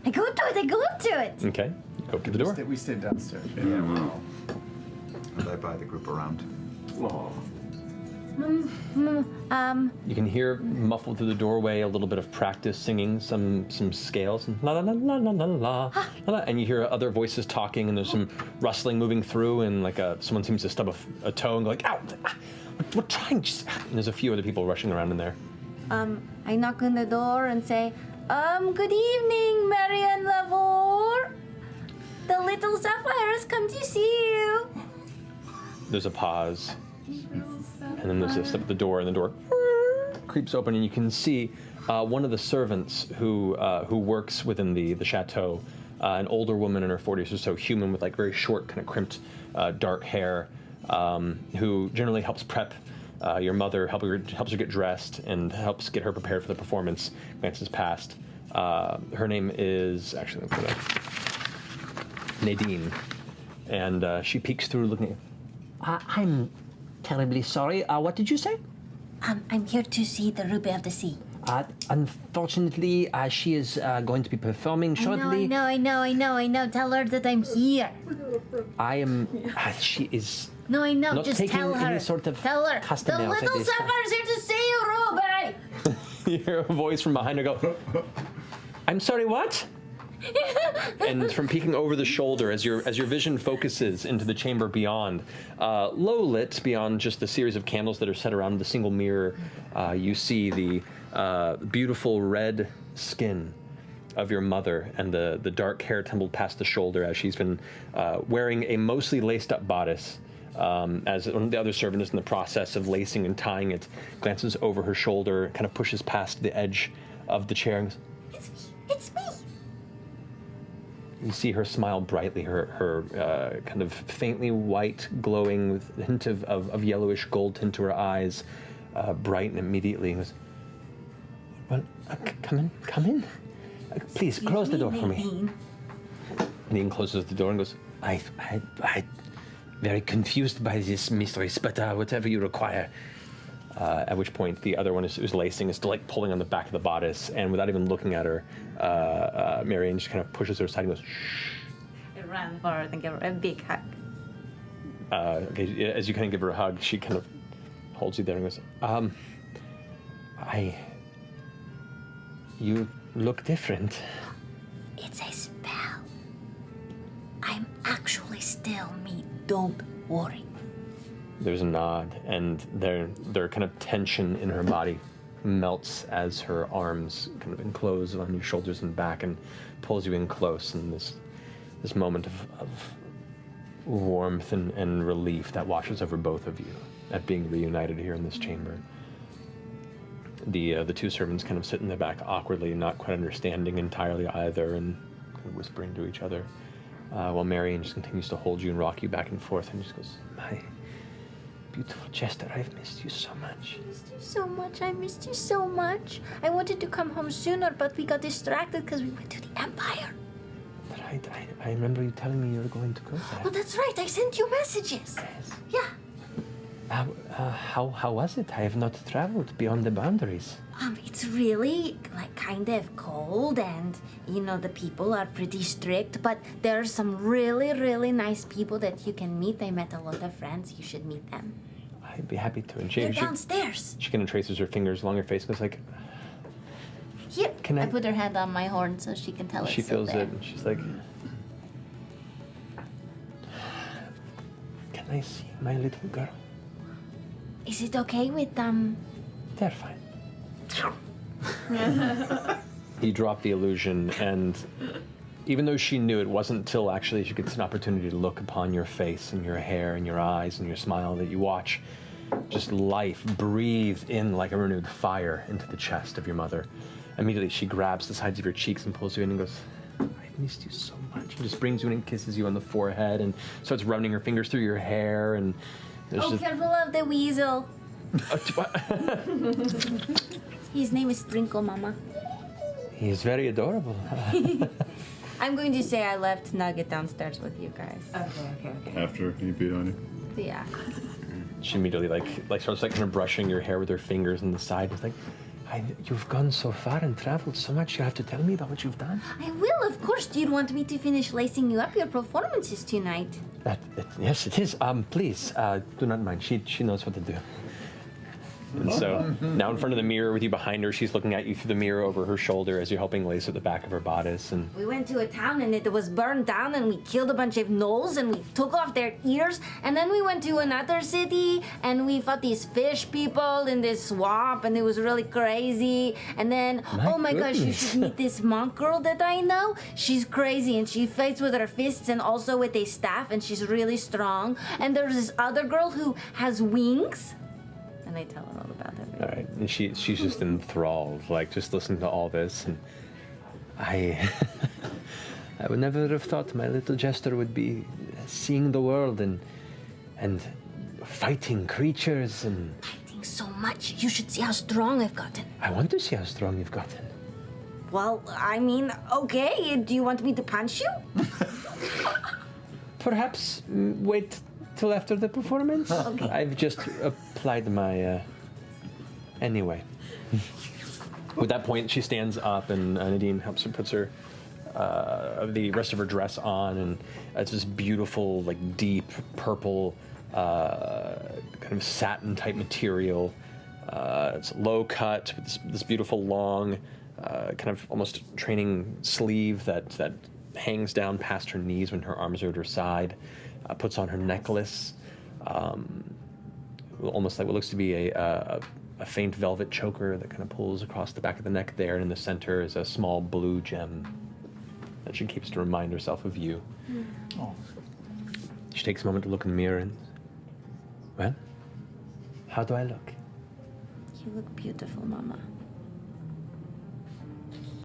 I go up to it. Okay, go up to the door. We stayed downstairs. Yeah, And I buy the group around. You can hear muffled through the doorway a little bit of practice singing some scales and la la la la la la la la, and you hear other voices talking and there's some rustling moving through and like someone seems to stub a toe and go like, ow, we're trying. And there's a few other people rushing around in there. I knock on the door and say, good evening, Marianne Lavore. The little sapphire has come to see you. There's a pause. And then there's a step at the door, and the door creeps open, and you can see one of the servants who works within the chateau, an older woman in her 40s or so, human with like very short, kind of crimped, dark hair, who generally helps prep your mother, helps her get dressed, and helps get her prepared for the performance. Glances past. Her name is actually Nadine, and she peeks through, looking. I'm terribly sorry. What did you say? I'm here to see the Ruby of the Sea. Unfortunately, she is going to be performing shortly. I know. Tell her that I'm here. I am. She is. No, I know. Not Just taking tell her. any sort of tell her. custom The nails at little this time. sapphire's here to see you, Ruby. You hear a voice from behind her go, I'm sorry, what? And from peeking over the shoulder, as your vision focuses into the chamber beyond, low lit beyond just the series of candles that are set around the single mirror, you see the beautiful red skin of your mother and the dark hair tumbled past the shoulder as she's been wearing a mostly laced up bodice. As one of the other servant is in the process of lacing and tying it, glances over her shoulder, kind of pushes past the edge of the chair and goes, It's me. You see her smile brightly, her kind of faintly white, glowing with a hint of yellowish gold tint to her eyes, brighten immediately. And goes, well, come in. Please, close the door for me. And Ian closes the door and goes, I very confused by this mysteries, but whatever you require. At which point the other one who's lacing is still like pulling on the back of the bodice, and without even looking at her, Marianne just kind of pushes her aside and goes, shh. I ran forward and gave her a big hug. Okay, as you kind of give her a hug, she kind of holds you there and goes, you look different. It's a spell. I'm actually still me. Don't worry. There's a nod, and their kind of tension in her body melts as her arms kind of enclose on your shoulders and back and pulls you in close, and this moment of warmth and relief that washes over both of you at being reunited here in this chamber. The two servants kind of sit in the back awkwardly, not quite understanding entirely either, and kind of whispering to each other, while Marianne just continues to hold you and rock you back and forth and just goes, my beautiful Jester, I've missed you so much. I missed you so much. I wanted to come home sooner, but we got distracted because we went to the Empire. But I remember you telling me you were going to go there. Oh, that's right. I sent you messages. Yes. Yeah. How was it? I have not traveled beyond the boundaries. It's really kind of cold, and the people are pretty strict, but there are some really, really nice people that you can meet. I met a lot of friends. You should meet them. I'd be happy to. And They're downstairs. She kind of traces her fingers along her face and goes like, Here. Can I put her hand on my horn so she can tell she it's still feels there. it, and she's like, can I see my little girl? Is it okay with They're fine. He dropped the illusion, and even though she knew, it wasn't until actually she gets an opportunity to look upon your face and your hair and your eyes and your smile that you watch just life breathe in like a renewed fire into the chest of your mother. Immediately she grabs the sides of your cheeks and pulls you in and goes, I've missed you so much. And just brings you in and kisses you on the forehead and starts running her fingers through your hair. And careful of the weasel. His name is Sprinkle, Mama. He is very adorable. I'm going to say I left Nugget downstairs with you guys. Okay. After he beat on you? Yeah. She immediately like starts kind of brushing your hair with her fingers on the side. It's like, You've gone so far and traveled so much. You have to tell me about what you've done. I will, of course. Do you want me to finish lacing you up? Your performance is tonight. Yes, it is. Please, do not mind. She knows what to do. And so now in front of the mirror with you behind her, she's looking at you through the mirror over her shoulder as you're helping lace at the back of her bodice. And we went to a town and it was burned down and we killed a bunch of gnolls and we took off their ears. And then we went to another city and we fought these fish people in this swamp and it was really crazy. And then, oh my gosh, you should meet this monk girl that I know. She's crazy and she fights with her fists and also with a staff and she's really strong. And there's this other girl who has wings. And I tell her all about that. All right, and she's just enthralled, like just listening to all this, and I would never have thought my little Jester would be seeing the world and fighting creatures and fighting so much. You should see how strong I've gotten. I want to see how strong you've gotten. Well, I mean, okay. Do you want me to punch you? Perhaps wait till after the performance. Okay. I've just applied my. Anyway. With that point, she stands up, and Nadine helps her, puts her the rest of her dress on, and it's this beautiful, like deep purple, kind of satin type material. It's low cut with this beautiful long, kind of almost training sleeve that hangs down past her knees when her arms are at her side. Puts on her necklace, almost like what looks to be a faint velvet choker that kind of pulls across the back of the neck there, and in the center is a small blue gem that she keeps to remind herself of you. Oh. She takes a moment to look in the mirror and, well, how do I look? You look beautiful, Mama.